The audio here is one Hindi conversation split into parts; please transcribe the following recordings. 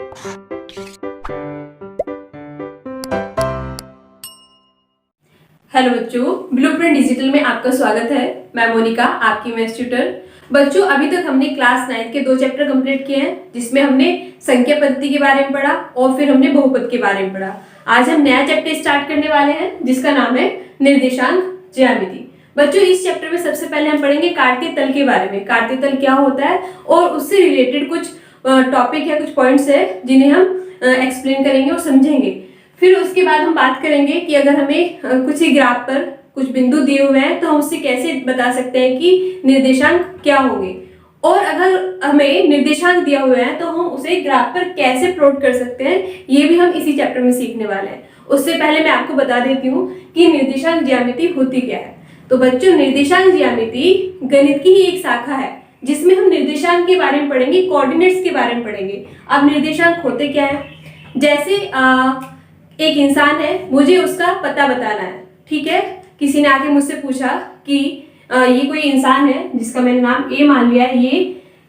हेलो बच्चों, ब्लूप्रिंट डिजिटल में आपका स्वागत है। मैं मोनिका, आपकी मैथ्स ट्यूटर। बच्चों, अभी तक हमने क्लास 9 के 2 चैप्टर कंप्लीट किए हैं, जिसमें हमने संख्या पद्धति के बारे में पढ़ा और फिर हमने बहुपद के बारे में पढ़ा। आज हम नया चैप्टर स्टार्ट करने वाले हैं, जिसका नाम है निर्देशांक ज्यामिति। बच्चों, इस चैप्टर में सबसे पहले हम पढ़ेंगे कार्तीय तल के बारे में। कार्तीय तल क्या होता है और उससे रिलेटेड कुछ टॉपिक है, कुछ पॉइंट्स है जिन्हें हम एक्सप्लेन करेंगे और समझेंगे। फिर उसके बाद हम बात करेंगे कि अगर हमें कुछ ही ग्राफ पर कुछ बिंदु दिए हुए हैं तो हम उससे कैसे बता सकते हैं कि निर्देशांक क्या होंगे, और अगर हमें निर्देशांक दिया हुआ है तो हम उसे ग्राफ पर कैसे प्लॉट कर सकते हैं, ये भी हम इसी चैप्टर में सीखने वाले हैं। उससे पहले मैं आपको बता देती हूँ कि निर्देशांक ज्यामिति होती क्या है। तो बच्चों, निर्देशांक ज्यामिति गणित की ही एक शाखा है, जिसमें हम निर्देशांक के बारे में पढ़ेंगे, कोऑर्डिनेट्स के बारे में पढ़ेंगे। अब निर्देशांक होते क्या है? जैसे एक इंसान है, मुझे उसका पता बताना है, ठीक है। किसी ने आके मुझसे पूछा कि ये कोई इंसान है जिसका मैंने नाम ए मान लिया है, ये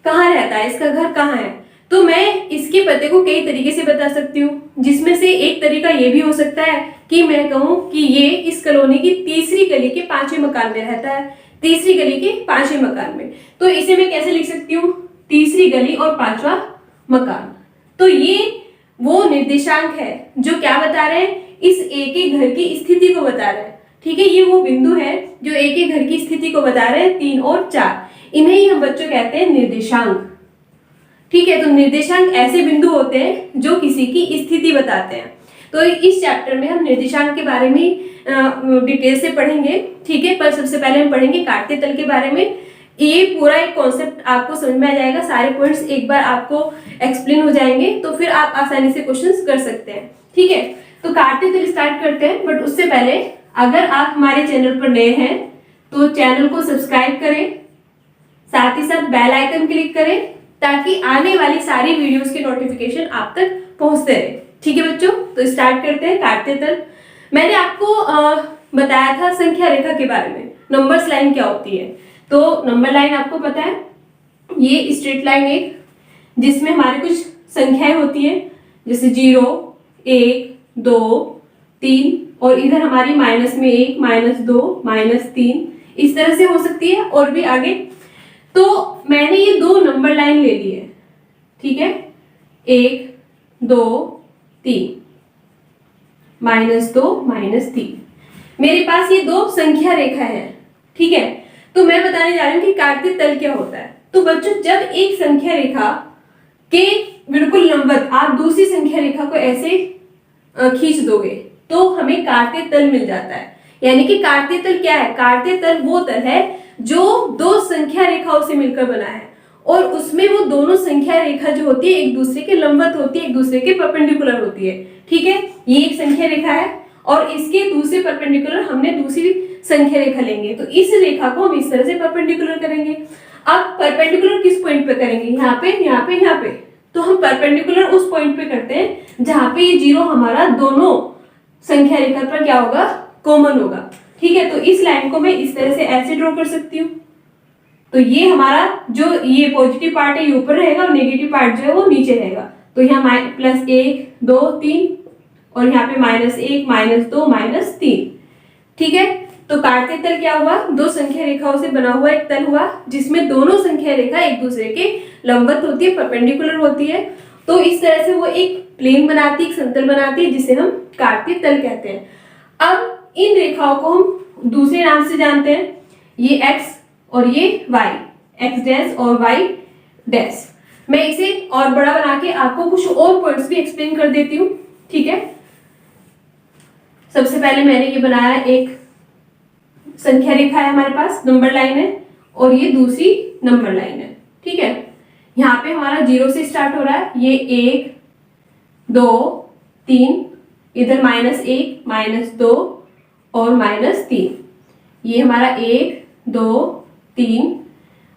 कहाँ रहता है, इसका घर कहाँ है, तो मैं इसके पते को कई तरीके से बता सकती हूँ। जिसमें से एक तरीका ये भी हो सकता है कि मैं कहूँ कि ये इस कॉलोनी की तीसरी गली के 5वें मकान में रहता है, तीसरी गली के 5वें मकान में। तो इसे मैं कैसे लिख सकती हूँ? तीसरी गली और 5वां मकान। तो ये वो निर्देशांक है जो क्या बता रहे हैं? इस ए के घर की स्थिति को बता रहे हैं, ठीक है। ये वो बिंदु है जो ए के घर की स्थिति को बता रहे हैं, 3 और 4। इन्हें ही हम बच्चों कहते हैं निर्देशांक, ठीक है। तो निर्देशांक ऐसे बिंदु होते हैं जो किसी की स्थिति बताते हैं। तो इस चैप्टर में हम निर्देशांक के बारे में डिटेल से पढ़ेंगे, ठीक है। पर सबसे पहले हम पढ़ेंगे कार्तीय तल के बारे में। ये पूरा एक कॉन्सेप्ट आपको समझ में आ जाएगा, सारे पॉइंट्स एक बार आपको एक्सप्लेन हो जाएंगे, तो फिर आप आसानी से क्वेश्चंस कर सकते हैं, ठीक है। तो कार्तीय तल स्टार्ट करते हैं, बट उससे पहले अगर आप हमारे चैनल पर नए हैं तो चैनल को सब्सक्राइब करें, साथ ही साथ बेल आइकन क्लिक करें, ताकि आने वाली सारी वीडियोस के नोटिफिकेशन आप तक पहुंचते रहे, ठीक है बच्चों। तो स्टार्ट करते हैं कार्तीय तल। मैंने आपको बताया था संख्या रेखा के बारे में, नंबर्स लाइन क्या होती है। तो नंबर लाइन आपको पता है, ये स्ट्रेट लाइन एक, जिसमें हमारे कुछ संख्याएं होती है, जैसे 0, 1, 2, 3, और इधर हमारी -1, -2, -3, इस तरह से हो सकती है और भी आगे। तो मैंने ये 2 नंबर लाइन ले ली है, ठीक है। 1, 2, 3, -2, -3, मेरे पास ये 2 संख्या रेखा है, ठीक है। तो मैं बताने जा रही हूँ कि कार्तीय तल क्या होता है। तो बच्चों, जब एक संख्या रेखा के बिल्कुल लंबवत आप दूसरी संख्या रेखा को ऐसे खींच दोगे तो हमें कार्तीय तल मिल जाता है। यानी कि कार्तीय तल क्या है? कार्तीय तल वो तल है जो 2 संख्या रेखाओं से मिलकर बना है, और उसमें वो दोनों संख्या रेखा जो होती है एक दूसरे के लंबवत होती है, एक दूसरे के परपेंडिकुलर होती है, ठीक है। ये एक संख्या रेखा है और इसके दूसरे परपेंडिकुलर हमने दूसरी संख्या रेखा लेंगे, तो इस रेखा को हम इस तरह से परपेंडिकुलर करेंगे। अब परपेंडिकुलर किस पॉइंट पे करेंगे? यहाँ पे, यहाँ पे, यहाँ पे। तो हम परपेंडिकुलर उस पॉइंट पे करते हैं जहां पे ये 0 हमारा दोनों संख्या रेखा पर क्या होगा? कॉमन होगा, ठीक है। तो इस लाइन को मैं इस तरह से ऐसे ड्रॉ कर सकती हूँ। तो ये हमारा जो ये पॉजिटिव पार्ट है ये ऊपर रहेगा और नेगेटिव पार्ट जो है वो नीचे रहेगा। तो यहाँ +1, 2, 3, और यहाँ पे -1, -2, -3, ठीक है। तो कार्तीय तल क्या हुआ? 2 संख्या रेखाओं से बना हुआ एक तल हुआ, जिसमें दोनों संख्या रेखा एक दूसरे के लंबवत होती है, परपेंडिकुलर होती है। तो इस तरह से वो एक प्लेन बनाती है, एक समतल बनाती है, जिसे हम कार्तीय तल कहते हैं। अब इन रेखाओं को हम दूसरे नाम से जानते हैं, ये x और ये y, x' और y'। मैं इसे और बड़ा बना के आपको कुछ और पॉइंट्स भी एक्सप्लेन कर देती हूँ, ठीक है। सबसे पहले मैंने ये बनाया, एक संख्या रेखा है हमारे पास, नंबर लाइन है, और ये दूसरी नंबर लाइन है, ठीक है। यहाँ पे हमारा 0 से स्टार्ट हो रहा है, ये 1, 2, 3, इधर -1, -2 और -3, ये हमारा 1, 2, 3,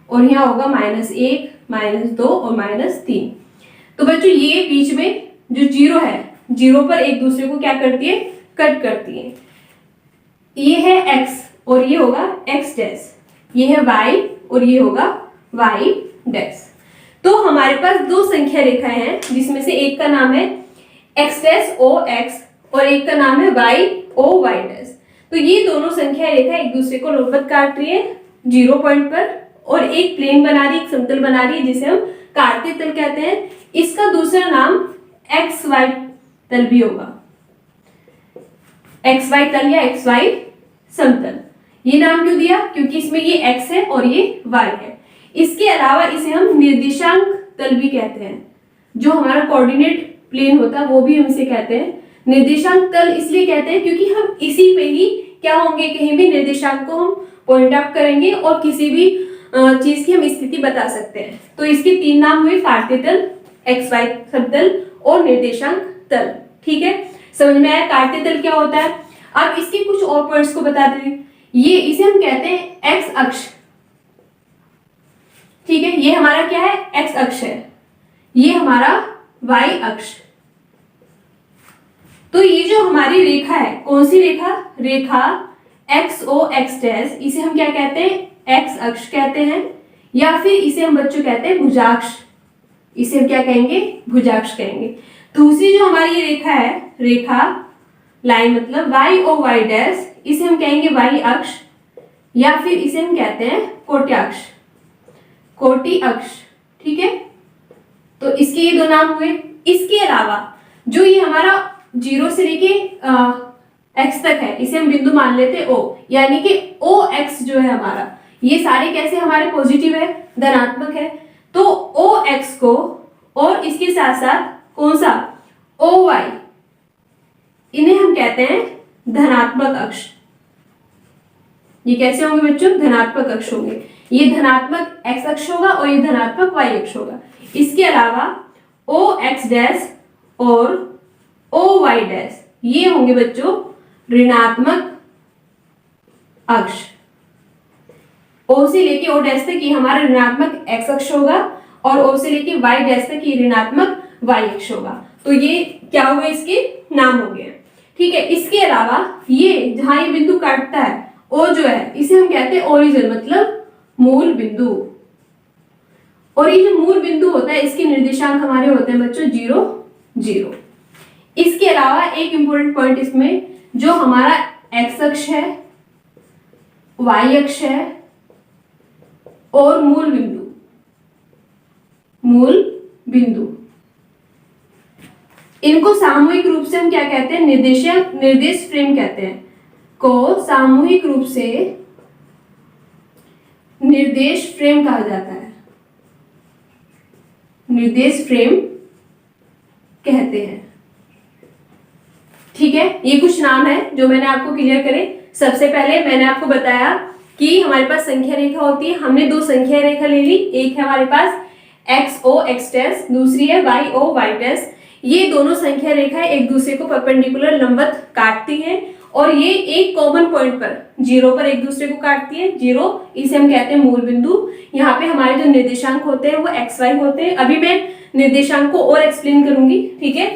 और यहाँ होगा -1, -2 और -3। तो बच्चों, ये बीच में जो 0 है, 0 पर एक दूसरे को क्या करती है? कट करती है। ये है x और ये होगा x', ये है y और ये होगा y'। तो हमारे पास दो संख्या रेखाएं हैं, जिसमें से एक का नाम है x डैश ओ एक्स और एक का नाम है y o y डैश। तो ये दोनों संख्या रेखा एक दूसरे को लंबवत काट रही है 0 पॉइंट पर और एक प्लेन बना रही है, एक समतल बना रही है, जिसे हम काटते तल कहते हैं। इसका दूसरा नाम XY तल भी होगा, XY तल या XY समतल। ये नाम क्यों दिया? क्योंकि इसमें ये x है और ये y है। इसके अलावा इसे हम निर्देशांक तल भी कहते हैं, जो हमारा कोऑर्डिनेट प्लेन होता है वो भी हम इसे कहते हैं। निर्देशांक तल इसलिए कहते हैं क्योंकि हम इसी पे ही क्या होंगे, कहीं भी निर्देशांक को हम पॉइंट आउट करेंगे और किसी भी चीज की हम स्थिति बता सकते हैं। तो इसके तीन नाम हुए, काटते तल, XY समतल और निर्देशांक तल। ठीक है, समझ में आया काटते तल क्या होता है? अब इसके कुछ और पॉइंट्स को बता दें। ये इसे हम कहते हैं x अक्ष। ठीक है, ये हमारा क्या है? x अक्ष है। ये हमारा y अक्ष। तो ये जो हमारी रेखा है, कौन सी रेखा? रेखा XOX डैश, इसे हम क्या कहते हैं? x अक्ष कहते हैं, या फिर इसे हम बच्चों कहते हैं भुजाक्ष। इसे हम क्या कहेंगे? भुजाक्ष कहेंगे। दूसरी जो हमारी ये रेखा है, रेखा लाइन मतलब YOY डैश, इसे हम कहेंगे y अक्ष, या फिर इसे हम कहते हैं कोट्याक्ष, कोटि अक्ष। ठीक है, तो इसके ये दो नाम हुए। इसके अलावा जो ये हमारा 0 से लेके x तक है, इसे हम बिंदु मान लेते O, यानी कि OX जो है हमारा, ये सारे कैसे हमारे पॉजिटिव है, धनात्मक है। तो OX को और इसके साथ साथ कौन सा? OY, इन्हें हम कहते हैं धनात्मक अक्ष। ये कैसे होंगे बच्चों? धनात्मक अक्ष होंगे। ये धनात्मक x अक्ष होगा और ये धनात्मक y अक्ष होगा। इसके अलावा OX डैश और OY डैश ये होंगे बच्चों ऋणात्मक अक्ष। O से लेके O डैश तक ये हमारा ऋणात्मक x अक्ष होगा और O से लेके Y डैश तक ये ऋणात्मक y अक्ष होगा। तो ये क्या हुए? इसके नाम हो गए। ठीक है, इसके अलावा ये जहां ये बिंदु काटता है O जो है, इसे हम कहते हैं ओरिजिन मतलब मूल बिंदु। और ये जो मूल बिंदु होता है, इसके निर्देशांक हमारे होते हैं बच्चों 0 0। इसके अलावा एक इंपॉर्टेंट पॉइंट इसमें, जो हमारा x अक्ष है, y अक्ष है और मूल बिंदु, मूल बिंदु, इनको सामूहिक रूप से हम क्या कहते हैं? निर्देश फ्रेम कहते हैं। को सामूहिक रूप से निर्देश फ्रेम कहा जाता है, निर्देश फ्रेम कहते हैं। ठीक है, ये कुछ नाम है जो मैंने आपको क्लियर करे। सबसे पहले मैंने आपको बताया कि हमारे पास संख्या रेखा होती है। हमने दो संख्या रेखा ले ली, एक है हमारे पास XOX डैश, दूसरी है YOY डैश। ये दोनों संख्या रेखाएं एक दूसरे को परपेंडिकुलर लंबवत काटती हैं और ये एक कॉमन पॉइंट पर 0 पर एक दूसरे को काटती है। 0 इसे हम कहते हैं मूल बिंदु। यहाँ पे हमारे जो निर्देशांक होते हैं वो XY होते हैं। अभी मैं निर्देशांक को और एक्सप्लेन करूंगी। ठीक है,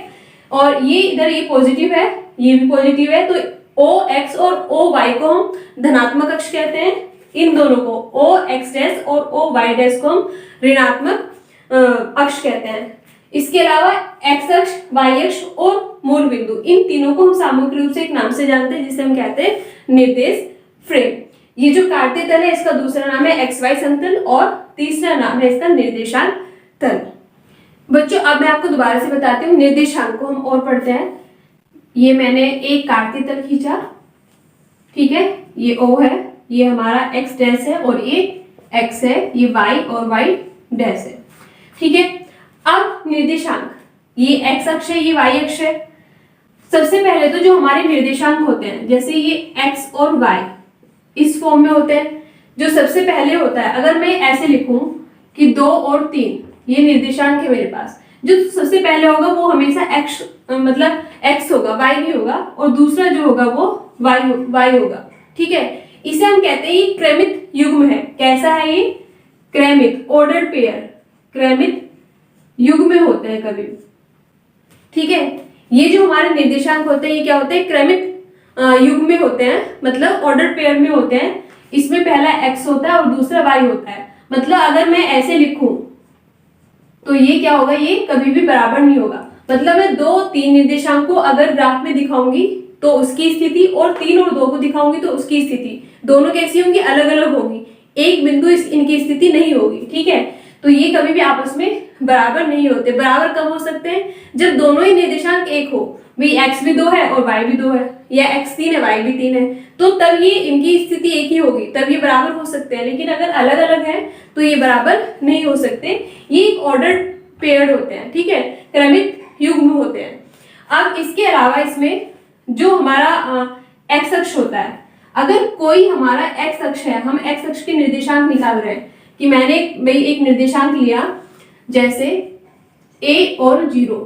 और ये इधर ये पॉजिटिव है, ये भी पॉजिटिव है, तो OX और OY को हम धनात्मक अक्ष कहते हैं। इन दोनों को OX डैश और OY डैश को हम ऋणात्मक अक्ष कहते हैं। इसके अलावा x अक्ष, y अक्ष और मूल बिंदु, इन तीनों को हम सामूहिक रूप से एक नाम से जानते हैं, जिसे हम कहते हैं निर्देश फ्रेम। ये जो काटते तल है, इसका दूसरा नाम है XY समतल और तीसरा नाम है इसका निर्देशांक तल। बच्चों अब मैं आपको दोबारा से बताती हूँ, निर्देशांक को हम और पढ़ते हैं। ये मैंने एक काटते तल खींचा, ठीक है, ये O है, ये हमारा x डैश है और ये x है, ये y और y डैश है। ठीक है, अब निर्देशांक, ये x अक्ष है, ये y अक्ष है। सबसे पहले तो जो हमारे निर्देशांक होते हैं, जैसे ये x और y इस फॉर्म में होते हैं। जो सबसे पहले होता है, अगर मैं ऐसे लिखूं कि 2 और 3 ये निर्देशांक है मेरे पास, जो सबसे पहले होगा वो हमेशा x मतलब x होगा, y नहीं होगा, और दूसरा जो होगा वो y होगा। ठीक है, इसे हम कहते हैं ये क्रमित युग्म है। कैसा है ये? क्रमित, ऑर्डर्ड पेयर, क्रमित युग्म में होते हैं कभी। ठीक है, ये जो हमारे निर्देशांक होते हैं ये क्या होते हैं? क्रमित युग्म में होते हैं, मतलब ऑर्डर पेयर में होते हैं। इसमें पहला x होता है और दूसरा y होता है। मतलब अगर मैं ऐसे लिखूं तो ये क्या होगा, ये कभी भी बराबर नहीं होगा। मतलब मैं 2 3 निर्देशांक को अगर ग्राफ में दिखाऊंगी तो उसकी स्थिति, और 3 और 2 को दिखाऊंगी तो उसकी स्थिति, दोनों कैसी होंगी, अलग अलग होगी। एक बिंदु इनकी स्थिति नहीं होगी, ठीक है। तो ये कभी भी आपस में बराबर नहीं होते। बराबर कब हो सकते हैं, जब दोनों ही निर्देशांक एक हो, भाई x भी 2 है और y भी 2 है, या x 3 है y भी 3 है, तो तब ये इनकी स्थिति एक ही होगी, तब ये बराबर हो सकते हैं। लेकिन अगर अलग अलग है तो ये बराबर नहीं हो सकते। ये एक ऑर्डर्ड पेयर्ड होते हैं, ठीक है, क्रमित युग्म होते हैं। अब इसके अलावा इसमें जो हमारा x अक्ष होता है, अगर कोई हमारा x अक्ष है, हम x अक्ष के निर्देशांक निकाल रहे हैं कि मैंने भाई एक निर्देशांक लिया जैसे a और 0,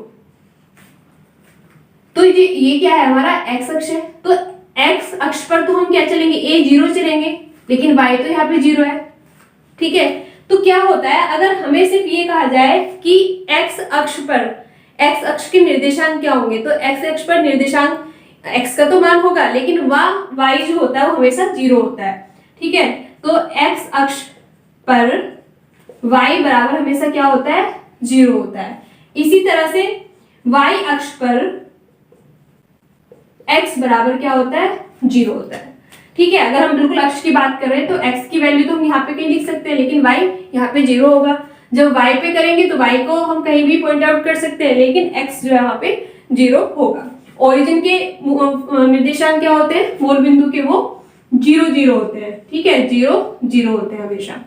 तो ये क्या है, हमारा x अक्ष है। तो x अक्ष पर तो हम क्या चलेंगे, a 0 चलेंगे, लेकिन y तो यहाँ पे 0 है, ठीक है। तो क्या होता है, अगर हमें सिर्फ ये कहा जाए कि x अक्ष पर, x अक्ष के निर्देशांक क्या होंगे, तो x अक्ष पर निर्देशांक x का तो मान होगा, लेकिन वह y जो होता है वो हमेशा 0 होता है, ठीक है। तो x अक्ष पर y बराबर हमेशा क्या होता है, 0 होता है। इसी तरह से y अक्ष पर x बराबर क्या होता है, 0 होता है, ठीक है। अगर हम बिल्कुल अक्ष की बात कर रहे हैं तो x की वैल्यू तो हम यहाँ पे कहीं लिख सकते हैं, लेकिन y यहाँ पे 0 होगा। जब y पे करेंगे तो y को हम कहीं भी पॉइंट आउट कर सकते हैं, लेकिन x जो है वहां पे 0 होगा। ओरिजिन के निर्देशांक क्या होते हैं, मूल बिंदु के, वो 0 0 होते हैं, ठीक है, 0 0 होते हैं हमेशा।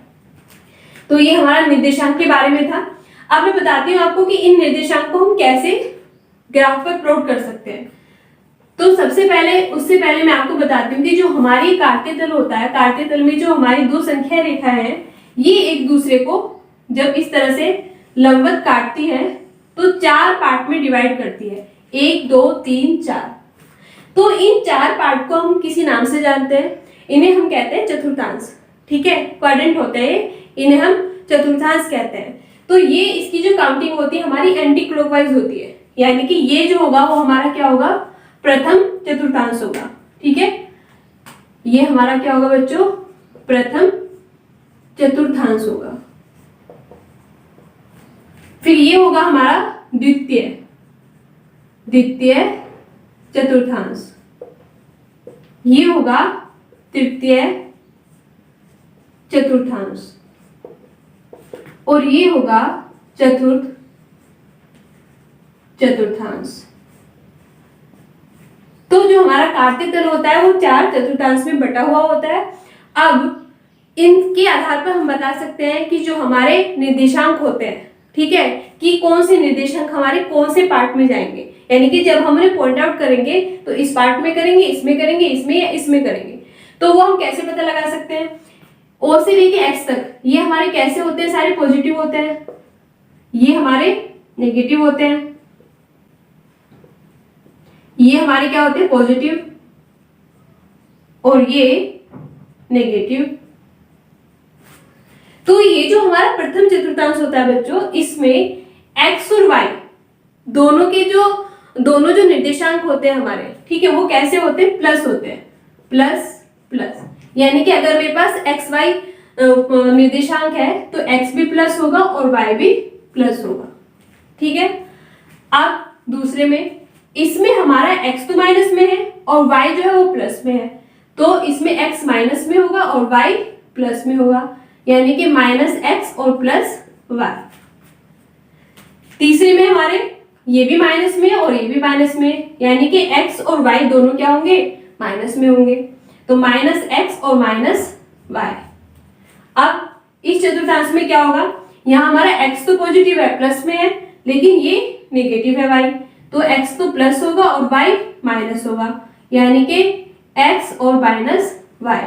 तो ये हमारा निर्देशांक के बारे में था। अब मैं बताती हूँ आपको कि इन निर्देशांक को हम कैसे ग्राफ पर प्लॉट कर सकते हैं। तो सबसे पहले, उससे पहले मैं आपको बताती हूँ कि जो हमारी कार्तीय तल होता है, कार्तीय तल में जो हमारी 2 संख्या रेखा है, ये एक दूसरे को जब इस तरह से लंबवत काटती है तो 4 पार्ट में डिवाइड करती है, 1 2 3 4। तो इन 4 पार्ट को हम किसी नाम से जानते हैं, इन्हें हम कहते हैं चतुर्थांश, ठीक है, क्वाड्रेंट होते हैं, इन्हें हम चतुर्थांश कहते हैं। तो ये इसकी जो काउंटिंग होती है हमारी एंटी क्लॉकवाइज होती है, यानी कि ये जो होगा वो हमारा क्या होगा, प्रथम चतुर्थांश होगा, ठीक है। ये हमारा क्या होगा बच्चों, प्रथम चतुर्थांश होगा। फिर ये होगा हमारा द्वितीय चतुर्थांश, ये होगा तृतीय चतुर्थांश, और ये होगा चतुर्थ चतुर्थांश। तो जो हमारा कार्तीय तल होता है वो 4 चतुर्थांश में बटा हुआ होता है। अब इनके आधार पर हम बता सकते हैं कि जो हमारे निर्देशांक होते हैं, ठीक है, कि कौन से निर्देशांक हमारे कौन से पार्ट में जाएंगे, यानी कि जब हम उन्हें पॉइंट आउट करेंगे तो इस पार्ट में करेंगे, इसमें करेंगे, इसमें या इसमें करेंगे। तो वो हम कैसे पता लगा सकते हैं, O से लेके X तक ये हमारे कैसे होते हैं, सारे पॉजिटिव होते हैं, ये हमारे नेगेटिव होते हैं, ये हमारे क्या होते हैं, पॉजिटिव, और ये नेगेटिव। तो ये जो हमारा प्रथम चतुर्थांश होता है बच्चों, इसमें x और y दोनों जो निर्देशांक होते हैं हमारे, ठीक है, वो कैसे होते हैं, प्लस होते हैं, प्लस प्लस, यानी कि अगर मेरे पास एक्स वाई निर्देशांक है तो x भी प्लस होगा और y भी प्लस होगा, ठीक है। अब दूसरे में, इसमें हमारा x तो माइनस में है और y जो है वो प्लस में है, तो इसमें x माइनस में होगा और y प्लस में होगा, यानी कि -x और +y। तीसरे में हमारे ये भी माइनस में और ये भी माइनस में, यानी कि x और y दोनों क्या होंगे, माइनस में होंगे, तो -x और -y। अब इस चतुर्थांश में क्या होगा, यहाँ हमारा x तो पॉजिटिव है, प्लस में है, लेकिन ये नेगेटिव है y, तो x तो प्लस होगा और y माइनस होगा, यानी कि x और -y।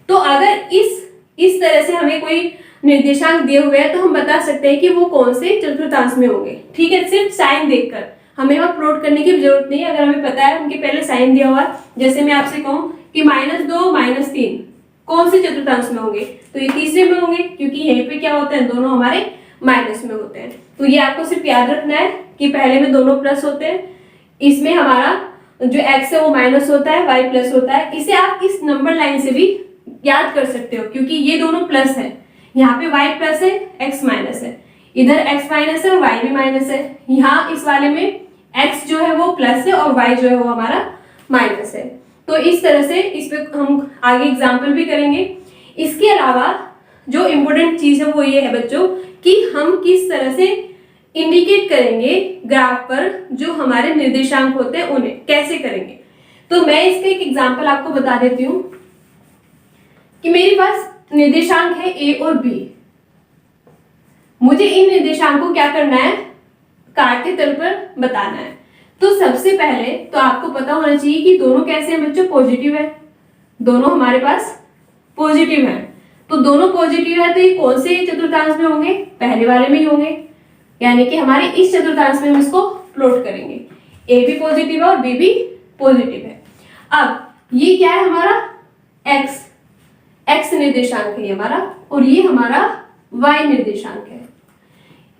तो अगर इस तरह से हमें कोई निर्देशांक दिए हुए हैं तो हम बता सकते हैं कि वो कौन से चतुर्थांश में होंगे, ठीक है। सिर्फ साइन देखकर हमें वहां प्लॉट करने की जरूरत नहीं है, अगर हमें पता है उनके पहले साइन दिया हुआ। जैसे मैं आपसे कहूं कि -2 -3 कौन से चतुर्थांश में होंगे, तो ये तीसरे में होंगे, क्योंकि यहीं पे क्या होते हैं, दोनों हमारे माइनस में होते हैं। तो ये आपको सिर्फ याद रखना है कि पहले में दोनों प्लस होते हैं, इसमें हमारा जो x है वो माइनस होता है, y प्लस होता है। इसे आप इस नंबर लाइन से भी याद कर सकते हो, क्योंकि ये दोनों प्लस है, यहाँ पे y प्लस है, x माइनस है, इधर x माइनस है और y भी माइनस है। यहाँ इस वाले में x जो है वो प्लस है और y जो है वो हमारा माइनस है। तो इस तरह से इस पे हम आगे एग्जाम्पल भी करेंगे। इसके अलावा जो इम्पोर्टेंट चीज है वो ये है बच्चों कि हम किस तरह से इंडिकेट करेंगे ग्राफ पर जो हमारे निर्देशांक होते हैं उन्हें कैसे करेंगे। तो मैं इसका एक एग्जाम्पल आपको बता देती हूँ कि मेरे पास निर्देशांक है a और b। मुझे इन निर्देशांकों को क्या करना है, काटते तल पर बताना है। तो सबसे पहले तो आपको पता होना चाहिए कि दोनों कैसे हैं बच्चों, पॉजिटिव है। दोनों हमारे पास पॉजिटिव है। तो दोनों पॉजिटिव है तो ये कौन से चतुर्थांश में होंगे, पहले वाले में ही होंगे। यानी कि हमारे इस चतुर्थांश में हम इसको प्लॉट करेंगे। a भी पॉजिटिव है और b भी पॉजिटिव है। अब ये क्या है हमारा x निर्देशांक है हमारा, और ये हमारा y निर्देशांक है।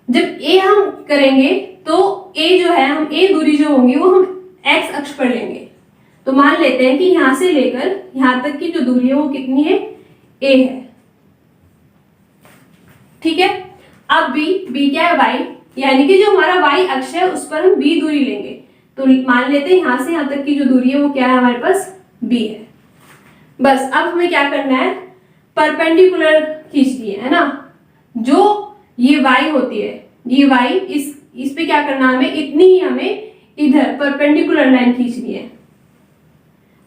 जब a हम करेंगे तो a जो है हम a दूरी जो होंगी वो हम x अक्ष पर लेंगे। तो मान लेते हैं कि यहां से लेकर यहां तक की जो दूरी है वो कितनी है, a है। ठीक है। अब b क्या है, y, यानी कि जो हमारा y अक्ष है उस पर हम b दूरी लेंगे। तो मान लेते हैं यहां से यहां तक की जो दूरी है वो क्या है हमारे पास, b है। बस अब हमें क्या करना है, परपेंडिकुलर खींचनी है ना। जो ये y होती है, ये y इस पे क्या करना है हमें, इतनी ही हमें इधर परपेंडिकुलर लाइन खींचनी है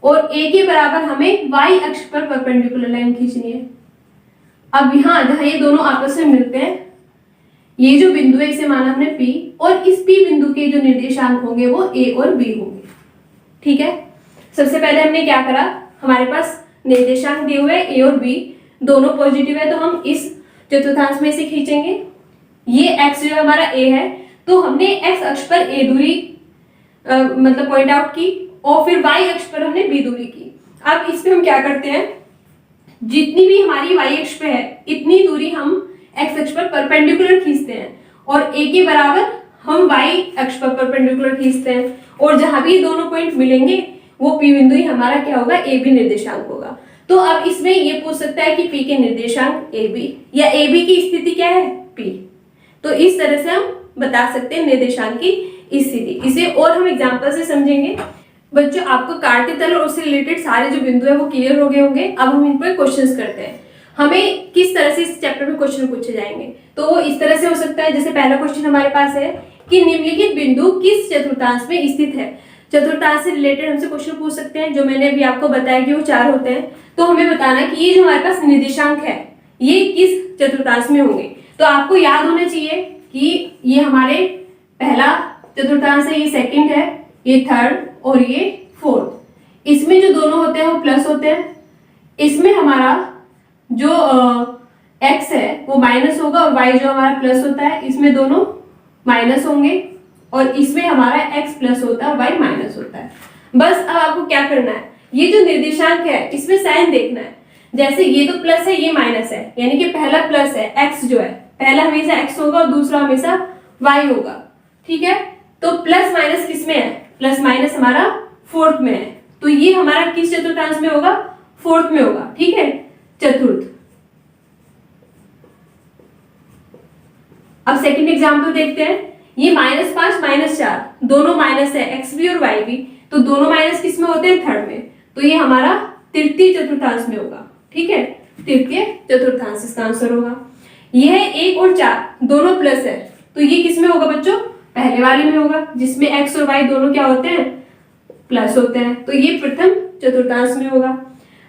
और a के बराबर हमें y अक्ष पर परपेंडिकुलर लाइन खींचनी है। अब यहाँ जहां ये दोनों आपस में मिलते हैं, ये जो बिंदु है इसे माना हमने P, और इस P बिंदु के जो निर्देशांक होंगे वो a और b होंगे। ठीक है। सबसे पहले हमने क्या करा, हमारे पास निर्देशांक दिए हुए a और b, दोनों पॉजिटिव है तो हम इस चतुर्थांश में से खींचेंगे। ये x जो हमारा a है तो हमने x अक्ष पर a दूरी मतलब पॉइंट आउट की और फिर y अक्ष पर हमने b दूरी की। अब इसमें हम क्या करते हैं, जितनी भी हमारी y अक्ष पे है इतनी दूरी हम x अक्ष पर परपेंडिकुलर खींचते हैं और a के बराबर हम y अक्ष पर परपेंडिकुलर खींचते हैं, और जहां भी दोनों पॉइंट मिलेंगे वो p बिंदु ही हमारा क्या होगा, a b निर्देशांक होगा। तो अब इसमें ये पूछ सकता है कि p के निर्देशांक a b या a b की स्थिति क्या है, p। तो इस तरह से हम बता सकते हैं निर्देशांक की स्थिति। इसे और हम एग्जांपल से समझेंगे। बच्चों आपको काटते तल और उससे रिलेटेड सारे जो बिंदु है वो क्लियर हो गए होंगे। अब हम इन पर क्वेश्चंस करते हैं, हमें किस तरह से इस चैप्टर में क्वेश्चन पूछे जाएंगे। तो वो इस तरह से हो सकता है, जैसे पहला क्वेश्चन हमारे पास है कि निम्नलिखित बिंदु किस चतुर्थांश में स्थित है। चतुर्थांश से रिलेटेड हमसे क्वेश्चन पूछ सकते हैं, जो मैंने अभी आपको बताया कि वो 4 होते हैं। तो हमें बताना कि ये जो हमारे पास निर्देशांक है ये किस चतुर्थांश में होंगे। तो आपको याद होना चाहिए कि ये हमारे पहला चतुर्थांश है, ये सेकंड है, ये थर्ड और ये फोर्थ। इसमें जो दोनों होते हैं वो प्लस होते हैं। इसमें हमारा जो x है वो माइनस होगा और y जो हमारा प्लस होता है, इसमें दोनों माइनस होंगे, और इसमें हमारा x प्लस होता है, y माइनस होता है। बस अब आपको क्या करना है, ये जो निर्देशांक है इसमें साइन देखना है। जैसे ये तो प्लस है ये माइनस है, यानी कि पहला प्लस है x जो है, पहला हमेशा x होगा और दूसरा हमेशा y होगा। ठीक है। तो प्लस माइनस किस में है, प्लस माइनस हमारा फोर्थ में है। तो ये हमारा किस चतुर्थांश में होगा, फोर्थ में होगा। ठीक है, चतुर्थ। अब सेकंड एग्जांपल देखते हैं। ये -5 -4 दोनों माइनस है, x भी और y भी, तो दोनों माइनस किस में होते हैं, थर्ड में। तो ये हमारा तृतीय चतुर्थांश में होगा। ठीक है, तृतीय चतुर्थांश इसका आंसर होगा। यह 1 और 4 दोनों प्लस है, तो ये किस में होगा बच्चों, पहले वाले में होगा, जिसमें x और y दोनों क्या होते हैं, प्लस होते हैं। तो ये प्रथम चतुर्थांश में होगा।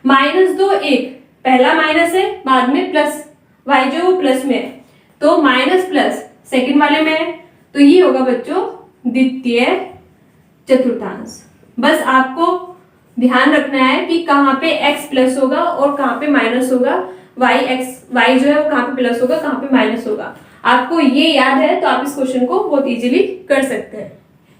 -2 1 पहला माइनस है, बाद में प्लस, y जो वो प्लस में है, तो माइनस प्लस सेकंड वाले में है, तो ये होगा बच्चों द्वितीय चतुर्थांश। बस आपको ध्यान रखना है कि कहाँ पे x प्लस होगा और कहाँ पे माइनस होगा, y जो है वो कहाँ पे प्लस होगा, कहाँ पे माइनस होगा। आपको ये याद है तो आप इस क्वेश्चन को बहुत इजीली कर सकते हैं।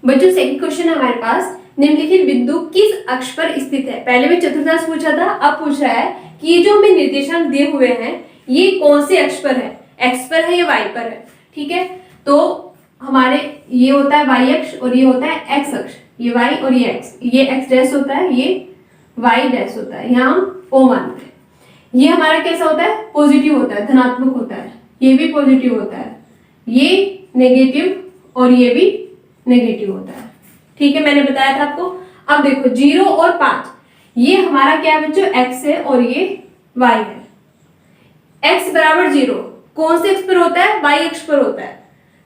बच्चों सेकंड क्वेश्चन है हमारे पास, निम्नलिखित बिंदु किस अक्ष पर स्थित है। पहले भी चतुर्थांश पूछा था, अब पूछ रहा है कि ये जो हमें निर्देशांक दिए हुए हैं ये कौन से अक्ष पर है, x पर है या y पर है। ठीक है, तो हमारे ये होता है y अक्ष और ये होता है x अक्ष, ये y और ये x, ये x डैश होता है, ये y डैश होता है, यहाँ हम O मानते हैं। ये हमारा कैसा होता है, पॉजिटिव होता है, धनात्मक होता है, ये भी पॉजिटिव होता है, ये नेगेटिव और ये भी नेगेटिव होता है। ठीक है, मैंने बताया था आपको। अब देखो 0 और 5, ये हमारा क्या है बच्चों, x है और ये y है। x बराबर 0 कौन से x पर होता है, y अक्ष पर होता है,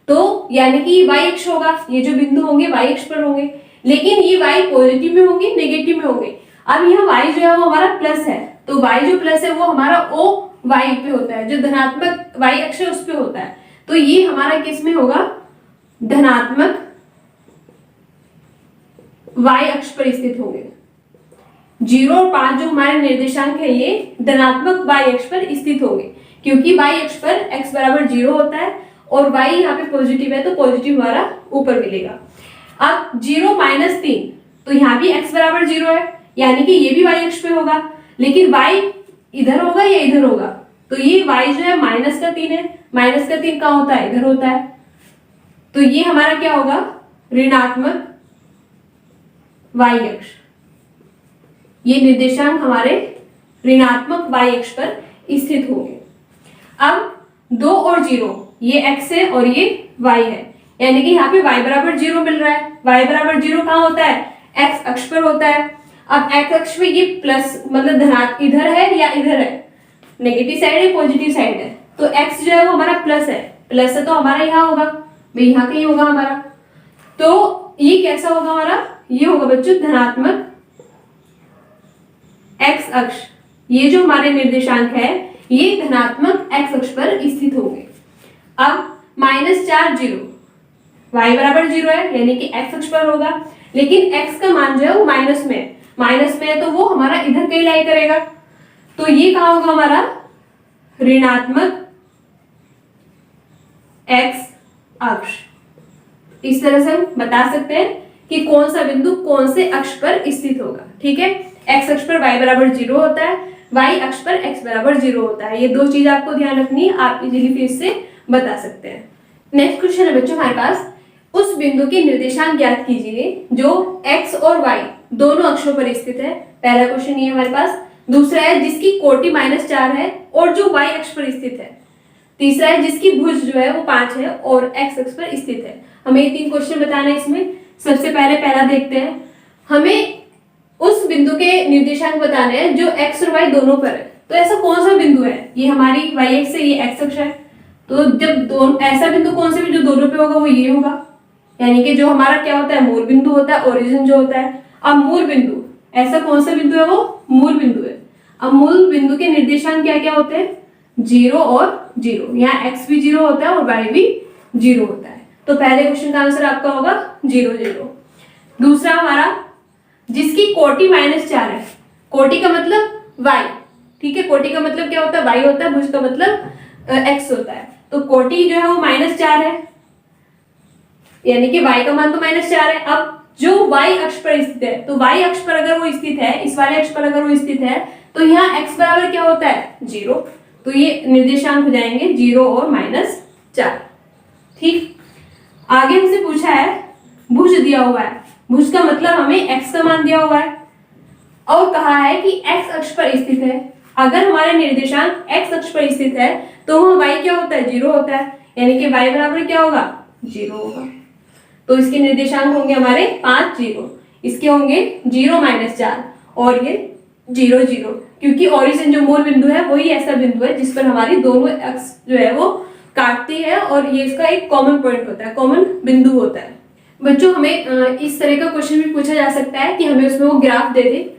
तो यानी कि y अक्ष होगा, ये जो बिंदु होंगे y अक्ष पर होंगे, लेकिन ये y पॉजिटिव में होंगे नेगेटिव में होंगे। अब यहाँ y जो है वो हमारा प्लस है, तो y जो प्लस है वो हमारा o y पे होता है, जो धनात्मक y अक्ष है उस पे होता है, तो ये हमारा किस में होगा, धनात्मक y अक्ष पर स्थित होंगे। 0 और 5 जो हमारे निर्देशांक है ये धनात्मक y अक्ष पर स्थित होंगे, क्योंकि y अक्ष पर x बराबर 0 होता है और y यहाँ पे पॉजिटिव है, तो पॉजिटिव हमारा ऊपर मिलेगा। अब 0 - 3, तो यहाँ भी x बराबर 0 है, यानी कि ये भी y अक्ष पे होगा, लेकिन y इधर होगा या इधर होगा, तो ये y जो है -3 है, -3 कहाँ होता है, इधर होता है, तो ये हमारा क्या होगा, ऋणात्मक y अक्ष। ये निर्देशांक हमारे ऋणात्मक y अक्ष पर स्थित होंगे। अब 2 और 0, ये x है और ये y है, यानी कि यहाँ पे y बराबर 0 मिल रहा है। y बराबर 0 कहाँ होता है, x अक्ष पर होता है। अब x अक्ष पे ये प्लस मतलब धनात्मक इधर है या इधर है, नेगेटिव साइड है पॉजिटिव साइड है, तो x जो है वो हमारा प्लस है तो हमारा यहाँ होगा, भाई यहाँ कहीं होगा हमारा, तो ये कैसा होगा हमारा, ये होगा बच्चों धनात्मक x अक्ष। ये जो हमारे निर्देशांक है ये धनात्मक x अक्ष पर स्थित होंगे। अब -4 0, y बराबर 0 है, यानी कि x अक्ष पर होगा, लेकिन x का मान जो है वो माइनस में है, तो वो हमारा इधर कहीं लाई करेगा, तो ये कहाँ होगा हमारा, ऋणात्मक x अक्ष। इस तरह से हम बता सकते हैं कि कौन सा बिंदु कौन से अक्ष पर स्थित होगा। ठीक है, x अक्ष पर y बराबर 0 होता है, y अक्ष पर x बराबर 0 होता है। ये दो चीज आपको ध्यान रखनी है, आप इजीली फिर से बता सकते हैं। नेक्स्ट क्वेश्चन है बच्चों हमारे पास, उस बिंदु के निर्देशांक ज्ञात कीजिए जो x और y दोनों अक्षों पर स्थित है। पहला क्वेश्चन ये हमारे पास। दूसरा है जिसकी कोटि -4 है और जो y अक्ष पर स्थित है। तीसरा है जिसकी भुज जो है वो 5 है और x अक्ष पर स्थित है। हमें ये 3 क्वेश्चन बताना है इसमें। सबसे पहले पहला देखते हैं, हमें उस बिंदु के निर्देशांक बताने हैं जो x और y दोनों पर है। तो ऐसा कौन सा बिंदु है, ये हमारी y अक्ष है, ये x अक्ष है, तो जब दोनों ऐसा बिंदु कौन सा भी जो दोनों पे होगा वो ये होगा, यानी कि जो हमारा क्या होता है, मूल बिंदु होता है, ओरिजिन जो होता है। अब मूल बिंदु, ऐसा कौन सा बिंदु है, वो मूल बिंदु है। अब मूल बिंदु के निर्देशांक क्या क्या होते हैं, 0 और 0, यहाँ x भी 0 होता है और y भी 0 होता है, तो पहले क्वेश्चन का आंसर आपका होगा 0 0। दूसरा हमारा जिसकी कोटि -4 है, कोटि का मतलब y, ठीक है, कोटि का मतलब क्या होता है, y होता है, भुज का मतलब x होता है, तो कोटि जो है वो -4 है, यानी कि y का मान तो -4 है। अब जो y अक्ष पर स्थित है, तो y अक्ष पर अगर वो स्थित है, इस वाले अक्ष पर अगर वो स्थित है, तो यहाँ x बराबर क्या होता है, 0, तो ये निर्देशांक हो जाएंगे 0 और -4। ठीक, आगे हमसे पूछा है भुज दिया हुआ है, भुज का मतलब हमें x का मान दिया हुआ है और कहा है कि x अक्ष पर स्थित है। अगर हमारे निर्देशांक x अक्ष पर स्थित है तो वह y क्या होता है, 0 होता है, यानी कि y बराबर क्या होगा, 0 होगा। तो इसके निर्देशांक होंगे हमारे 5 0, इसके होंगे 0 -4 और ये 0 0, क्योंकि ओरिजिन जो मूल बिंदु है वही ऐसा बिंदु है जिस पर हमारी दोनों अक्ष जो है वो काटती है और ये इसका एक कॉमन पॉइंट होता है, कॉमन बिंदु होता है। बच्चों हमें इस तरह का क्वेश्चन भी पूछा जा सकता है कि हमें उसमें वो ग्राफ दे दे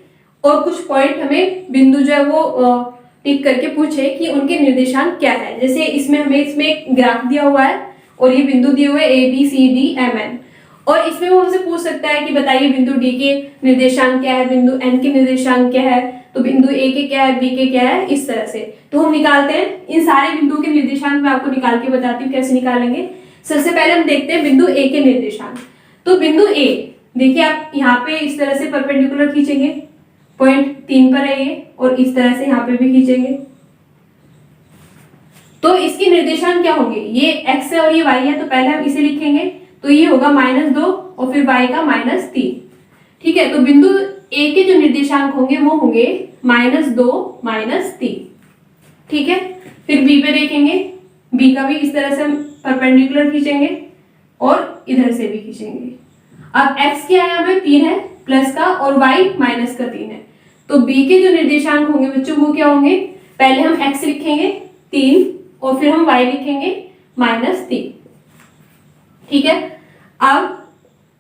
और कुछ पॉइंट हमें बिंदु जो है वो टिक करके पूछे कि उनके निर्देशांक क्या है। जैसे इसमें एक ग्राफ दिया हुआ है और ये बिंदु दिए हुए A B C D M N, और इसमें वो हमसे पूछ सकता है कि बताइए बिंदु D के निर्देशांक क्या है, बिंदु N के निर्देशांक क्या है, तो बिंदु A के क्या है, B के क्या है, इस तरह से। तो हम निकालते हैं इन सारे बिंदुओं के निर्देशांक, मैं आपको निकाल के बताती हूँ कैसे निकालेंगे। सबसे पहले हम देखते हैं बिंदु A के निर्देशांक। तो बिंदु A देखिए, आप यहाँ पे इस तरह से परपेंडिकुलर खींचेंगे, पॉइंट 3 पर है ये, और इस तरह से यहाँ पे भी खींचेंगे, तो इसके निर्देशांक क्या होंगे, ये x है और ये y है, तो पहले हम इसे लिखेंगे, तो ये होगा -2 और फिर y का -3। ठीक है, तो बिंदु A के जो निर्देशांक होंगे वो होंगे -2 -3। ठीक है, फिर B पे देखेंगे बी का भी इस तरह से हम परपेंडिकुलर खींचेंगे और इधर से भी खींचेंगे। अब x क्या है, यहाँ पे 3 है प्लस का और y माइनस का 3 है, तो b के जो निर्देशांक होंगे बच्चों वो क्या होंगे, पहले हम x लिखेंगे 3 और फिर हम y लिखेंगे -3। ठीक है, अब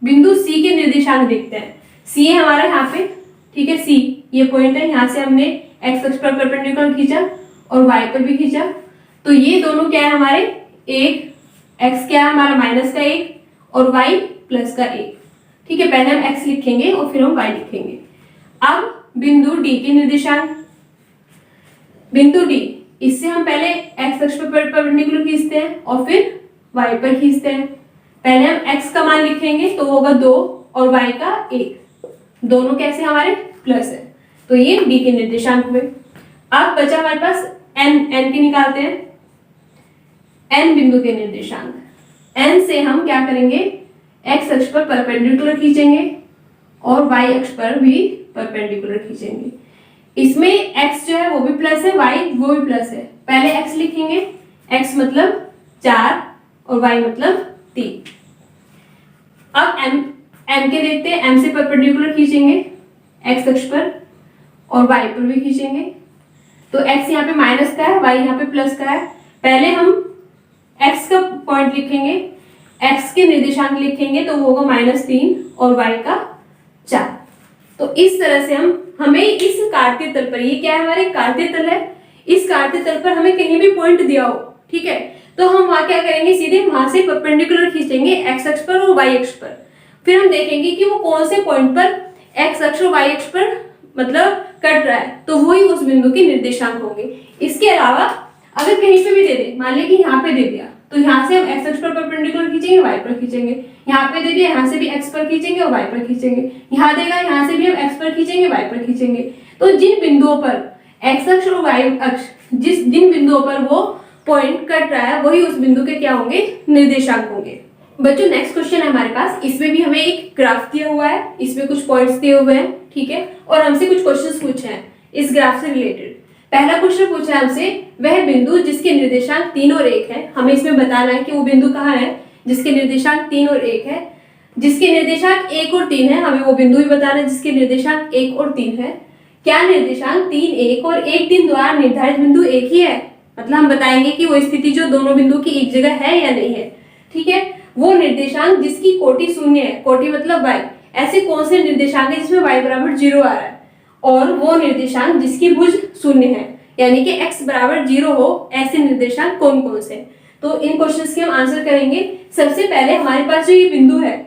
बिंदु C के निर्देशांक देखते हैं। C है हमारा यहाँ पे, ठीक है, C ये पॉइंट है, यहाँ से हमने x अक्ष पर परपेंडिकुलर खींचा और y पर भी खींचा, तो ये दोनों क्या है हमारे, एक x क्या है हमारा -1 और y +1। ठीक है, पहले हम x लिखेंगे और फिर हम y लिखेंगे। अब बिंदु D के निर्देशांक, बिंदु D, इससे हम पहले x अक्ष पर परपेंडिकुलर खींचते हैं और फिर y पर खींचते हैं। पहले हम x का मान लिखेंगे तो होगा 2 और y का 1, दोनों कैसे हमारे प्लस है, तो ये D के निर्देशांक हुए। अब बचा हमारे पास n के निकालते हैं, n बिंदु के निर्देशांक। n से हम क्या करेंगे, x अक्ष पर परपेंडिकुलर खींचेंगे और y अक्ष पर भी परपेंडिकुलर खींचेंगे। इसमें x जो है वो भी प्लस है, y वो भी प्लस है। पहले x लिखेंगे, x मतलब 4 और y मतलब 3। अब m के देखते हैं, m से परपेंडिकुलर खींचेंगे x अक्ष पर और y पर भी खींचेंगे, तो x यहाँ पे माइनस का है, y यहाँ पे प्लस का है। पहले हम x का पॉइंट लिखेंगे, x के निर्देशांक लिखेंगे तो वो होगा -3 और y का 4। तो इस तरह से हमें इस कार्तीय तल पर, ये क्या है हमारे कार्तीय तल है, इस कार्तीय तल पर हमें कहीं भी पॉइंट दिया हो, ठीक है, तो हम वहां क्या करेंगे, सीधे वहां से परपेंडिकुलर खींचेंगे x अक्ष पर और y अक्ष पर। फिर हम देखेंगे कि वो कौन से पॉइंट पर x अक्ष और y अक्ष पर मतलब कट रहा है, तो वही उस बिंदु के निर्देशांक होंगे। इसके अलावा अगर कहीं पे भी दे दे, मान लिया कि यहाँ पे दे दिया, तो यहाँ से हम x अक्ष पर परपेंडिकुलर खींचेंगे, y पर खींचेंगे, यहाँ पे दे दिया, यहाँ से भी x पर खींचेंगे और y पर खींचेंगे, यहाँ देगा, यहाँ से भी हम x पर खींचेंगे, y पर खींचेंगे। तो जिन बिंदुओं पर x अक्ष और y अक्ष, जिन बिंदुओं पर वो पॉइंट कट रहा है, वही उस बिंदु के क्या होंगे, निर्देशांक होंगे। बच्चों नेक्स्ट क्वेश्चन है हमारे पास, इसमें भी हमें एक ग्राफ दिया हुआ है, इसमें कुछ पॉइंट्स दिए हुए हैं, ठीक है, और हमसे कुछ क्वेश्चंस पूछे हैं इस ग्राफ से रिलेटेड। पहला क्वेश्चन पूछा है हमसे, वह बिंदु जिसके निर्देशांक 3 और 1 है, हमें इसमें बताना है कि वो बिंदु कहाँ है जिसके निर्देशांक 3 और 1 है। जिसके निर्देशांक 1 और 3 है, हमें वो बिंदु भी बताना है जिसके निर्देशांक 1 और 3 है। क्या निर्देशांक 3, 1 और 1, 3 द्वारा निर्धारित बिंदु एक ही है, मतलब हम बताएंगे कि वो स्थिति जो दोनों बिंदु की एक जगह है या नहीं है। ठीक है, वो निर्देशांक जिसकी कोटि शून्य है, कोटि मतलब y, ऐसे कौन से निर्देशांक है जिसमें y बराबर 0 आ रहा है, और वो निर्देशांक जिसकी भुज शून्य है, यानी कि x बराबर 0 हो, ऐसे निर्देशांक कौन कौन से। तो इन क्वेश्चंस के हम आंसर करेंगे। सबसे पहले हमारे पास जो ये बिंदु है,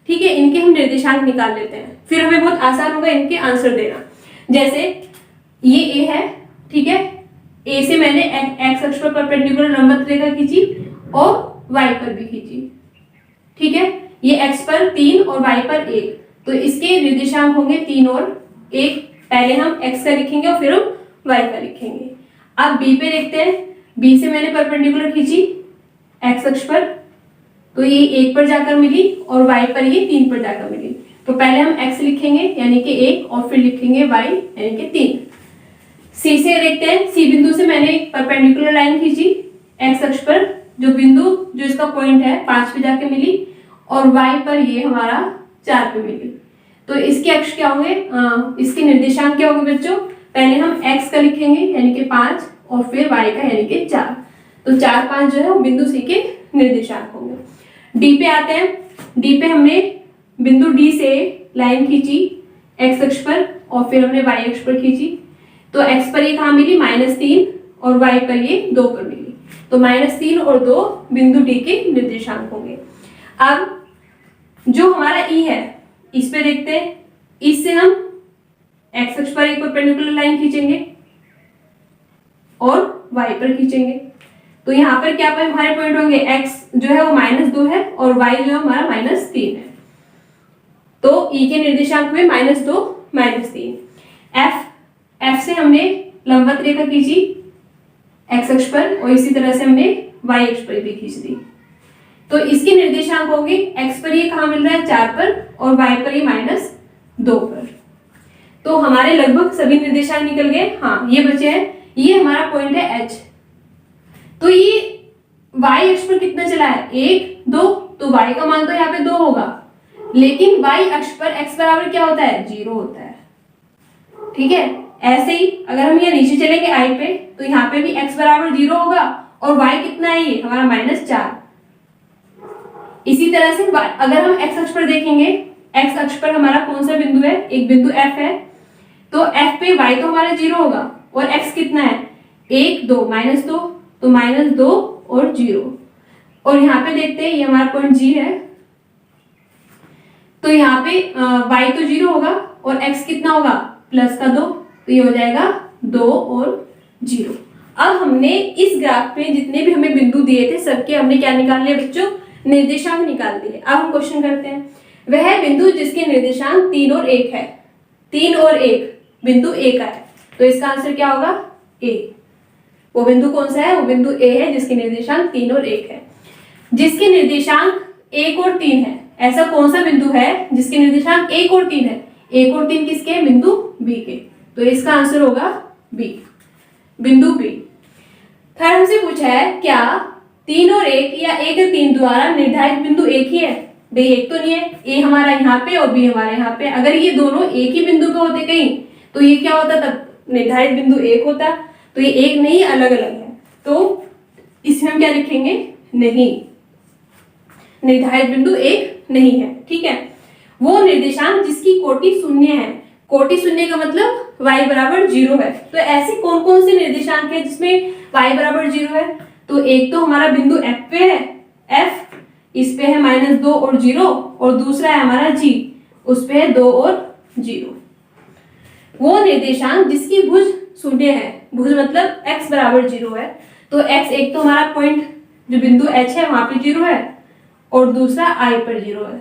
ठीक है, इनके हम निर्देशांक निकाल लेते हैं, फिर हमें बहुत आसान होगा इनके आंसर देना। जैसे ये a है, ठीक है, a से मैंने x अक्ष पर परपेंडिकुलर लंबवत रेखा खींची और y पर भी खींची, ठीक है, ये x पर 3 और y पर 1, तो इसके निर्देशांक होंगे 3 और 1। पहले हम x का लिखेंगे और फिर हम y का लिखेंगे। अब b पे देखते हैं, b से मैंने परपेंडिकुलर खींची x अक्ष पर, तो ये 1 पर जाकर मिली और y पर ये 3 पर जाकर मिली, तो पहले हम x लिखेंगे यानी कि 1 और फिर लिखेंगे y यानी कि 3। c से देखते हैं, c बिंदु से मैंने परपेंडिकुलर लाइन खींची x अक्ष पर, जो बिंदु जो इसका पॉइंट है 5 पे जाके मिली और y पर ये हमारा 4 पे मिली, तो इसके अक्ष क्या होंगे, इसके निर्देशांक क्या होंगे बच्चों, पहले हम x का लिखेंगे यानी कि 5 और फिर y का यानी कि 4, तो 4, 5 जो है वो बिंदु c के निर्देशांक होंगे। d पे आते हैं, d पे हमने बिंदु d से लाइन खींची x अक्ष पर और फिर हमने y अक्ष पर खींची, तो x पर ये कहाँ मिली -3 और y पर ये 2 पर मिली, तो -3 और 2 बिंदु d के निर्देशांक होंगे। अब जो हमारा e है, इस पे देखते हैं, इससे हम x अक्ष पर एक परपेंडिकुलर लाइन खींचेंगे और y पर खींचेंगे, तो यहाँ पर क्या पर हमारे पॉइंट होंगे, x जो है वो -2 है और y जो है हमारा -3 है, तो e के निर्देशांक में -2 -3। f से हमने लंबवत रेखा खींची x अक्ष पर और इसी तरह से हमने y अक्ष पर भी खींच दी, तो इसके निर्देशांक होंगे, x पर ये कहाँ मिल रहा है 4 पर और y पर ये -2 पर, तो हमारे लगभग सभी निर्देशांक निकल गए। हाँ, ये बचे हैं, ये हमारा पॉइंट है h, तो ये y अक्ष पर कितना चला है, 1 2, तो y का मान तो यहाँ पे 2 होगा, लेकिन y अक्ष पर x बराबर क्या होता है, 0 होता है। ठीक है, ऐसे ही अगर हम यहाँ नीचे चलेंगे i पे, तो यहाँ पे भी x बराबर 0 होगा और y कितना है, ये हमारा -4। इसी तरह से अगर हम x अक्ष पर देखेंगे, x अक्ष पर हमारा कौन सा बिंदु है, एक बिंदु f है, तो f पे y तो हमारा 0 होगा और x कितना है, 1 2 -2, तो -2 और 0। और यहाँ पे देखते हैं, ये हमारा पॉइंट G है, तो यहाँ पे y तो 0 होगा और x कितना होगा, +2, तो ये हो जाएगा 2 और 0। अब हमने इस ग्राफ पे जितने भी हमें बिंदु दिए थे सबके हमने क्या निकाल लिया बच्चों, निर्देशांक निकाल दिए। अब हम क्वेश्चन करते हैं, वह बिंदु जिसके निर्देशांक 3 और 1 है, 3 और 1 बिंदु A का है, तो इसका आंसर क्या होगा, A। वो बिंदु कौन सा है, वो बिंदु A है जिसके निर्देशांक 3 और 1 है। जिसके निर्देशांक 1 और 3 है, ऐसा कौन सा बिंदु है जिसके निर्देशांक 1 और 3 है, 1 और 3 किसके, बिंदु B के, तो इसका आंसर होगा B, बिंदु B। थर्ड हमसे पूछा है, क्या 3 और 1 या 1 और 3 द्वारा निर्धारित बिंदु एक ही है। भाई एक तो नहीं है, A हमारा यहाँ पे और B हमारे यहाँ पे, अगर ये दोनों एक ही बिंदु पे होते कहीं तो ये क्या होता, तब निर्धारित बिंदु एक होता, तो ये एक नहीं, अलग अलग है, तो इसमें हम क्या लिखेंगे, नहीं, निर्धारित बिंदु एक नहीं है। ठीक है, वो निर्देशांक जिसकी कोटि शून्य है, कोटि शून्य का मतलब y बराबर 0 है, तो ऐसे कौन कौन से निर्देशांक है जिसमें y बराबर 0 है, तो एक तो हमारा बिंदु f पे है, f इस पे है -2 और 0, और दूसरा है हमारा g, उस पे है 2 और 0। वो निर्देशांक जिसकी भुज शून्य है, भुज मतलब x बराबर 0 है, तो x एक तो हमारा पॉइंट जो बिंदु h है वहां पे 0 है और दूसरा I पर 0 है,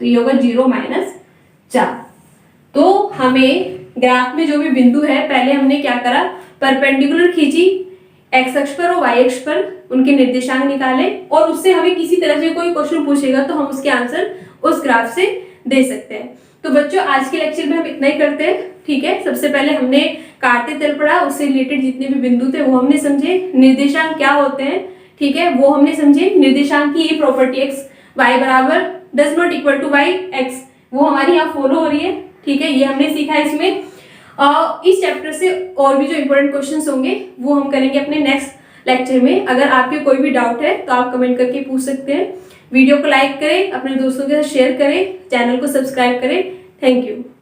तो ये होगा 0 - 4। तो हमें ग्राफ में जो भी बिंदु है, पहले हमने क्या करा, परपेंडिकुलर खींची x अक्ष पर और y अक्ष पर, उनके निर्देशांक निकाले, और उससे हमें किसी तरह से कोई क्वेश्चन पूछेगा तो हम उसके आंसर उस ग्राफ से दे सकते हैं। तो बच्चों आज के लेक्चर में हम इतना ही करते हैं। ठीक है, सबसे पहले हमने काटते तल पढ़ा, उससे रिलेटेड जितने भी बिंदु थे वो हमने समझे, निर्देशांक क्या होते हैं, ठीक है, वो हमने समझे, निर्देशांक की ये प्रॉपर्टी x y बराबर does not equal to y x, वो हमारी यहाँ फॉलो हो रही है। ठीक है, ये हमने सीखा इसमें। इस चैप्टर से और भी जो इंपॉर्टेंट क्वेश्चंस होंगे वो हम करेंगे अपने नेक्स्ट लेक्चर में। अगर आपके कोई भी डाउट है तो आप कमेंट करके पूछ सकते हैं। वीडियो को लाइक करें, अपने दोस्तों के साथ शेयर करें, चैनल को सब्सक्राइब करें। Thank you.